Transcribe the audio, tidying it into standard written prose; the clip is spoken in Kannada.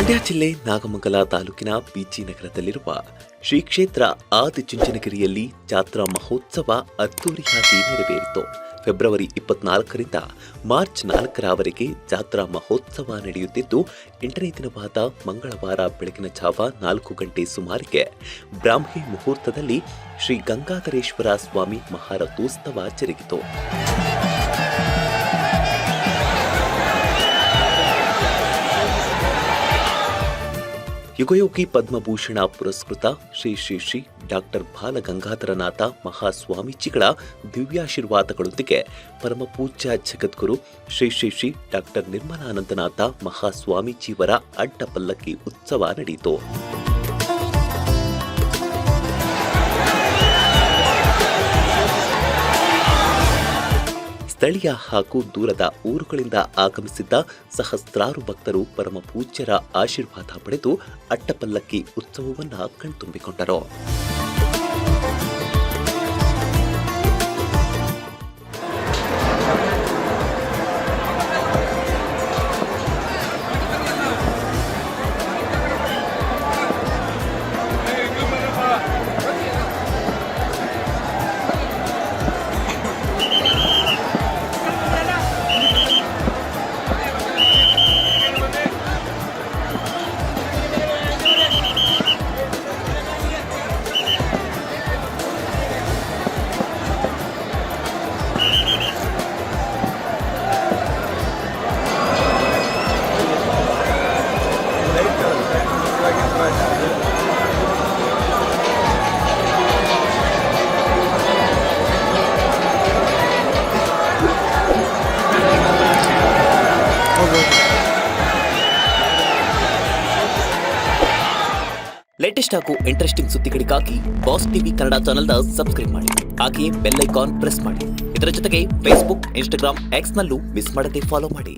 ಮಂಡ್ಯ ಜಿಲ್ಲೆ ನಾಗಮಂಗಲ ತಾಲೂಕಿನ ಬಿಜಿ ನಗರದಲ್ಲಿರುವ ಶ್ರೀ ಕ್ಷೇತ್ರ ಆದಿಚುಂಚನಗಿರಿಯಲ್ಲಿ ಜಾತ್ರಾ ಮಹೋತ್ಸವ ಅದ್ದೂರಿಯಾಗಿ ನೆರವೇರಿತು. ಫೆಬ್ರವರಿ 24ರಿಂದ ಮಾರ್ಚ್ 4ರವರೆಗೆ ಜಾತ್ರಾ ಮಹೋತ್ಸವ ನಡೆಯುತ್ತಿದ್ದು, 8ನೇ ದಿನವಾದ ಮಂಗಳವಾರ ಬೆಳಗಿನ ಜಾವ 4 ಗಂಟೆ ಸುಮಾರಿಗೆ ಬ್ರಾಹ್ಮಿ ಮುಹೂರ್ತದಲ್ಲಿ ಶ್ರೀ ಗಂಗಾಧರೇಶ್ವರ ಸ್ವಾಮಿ ಮಹಾರಥೋತ್ಸವ ಜರುಗಿತು. ಯುಗಯೋಗಿ ಪದ್ಮಭೂಷಣ ಪುರಸ್ಕೃತ ಶ್ರೀ ಶ್ರೀ ಶ್ರೀ ಡಾಕ್ಟರ್ ಬಾಲಗಂಗಾಧರನಾಥ ಮಹಾಸ್ವಾಮೀಜಿಗಳ ದಿವ್ಯಾಶೀರ್ವಾದಗಳೊಂದಿಗೆ ಪರಮಪೂಜ್ಯ ಜಗದ್ಗುರು ಶ್ರೀ ಶ್ರೀ ಶ್ರೀ ಡಾಕ್ಟರ್ ನಿರ್ಮಲಾನಂದನಾಥ ಮಹಾಸ್ವಾಮೀಜಿಯವರ ಅಡ್ಡಪಲ್ಲಕ್ಕಿ ಉತ್ಸವ ನಡೆಯಿತು. ಸ್ಥಳೀಯ ಹಾಗೂ ದೂರದ ಊರುಗಳಿಂದ ಆಗಮಿಸಿದ್ದ ಸಹಸ್ರಾರು ಭಕ್ತರು ಪರಮ ಪೂಜ್ಯರ ಆಶೀರ್ವಾದ ಪಡೆದು ಅಡ್ಡಪಲ್ಲಕ್ಕಿ ಉತ್ಸವವನ್ನು ಕಣ್ತುಂಬಿಕೊಂಡರು. ಲೇಟೆಸ್ಟ್ ಹಾಗೂ ಇಂಟ್ರೆಸ್ಟಿಂಗ್ ಸುದ್ದಿಗಳಿಗಾಗಿ ಬಾಸ್ ಟಿವಿ ಕನ್ನಡ ಚಾನೆಲ್ನ ಸಬ್ಸ್ಕ್ರೈಬ್ ಮಾಡಿ. ಹಾಗೆಯೇ ಬೆಲ್ ಐಕಾನ್ ಪ್ರೆಸ್ ಮಾಡಿ. ಇದರ ಜೊತೆಗೆ ಫೇಸ್ಬುಕ್, ಇನ್ಸ್ಟಾಗ್ರಾಮ್, ಎಕ್ಸ್ ನಲ್ಲೂ ಮಿಸ್ ಮಾಡದೆ ಫಾಲೋ ಮಾಡಿ.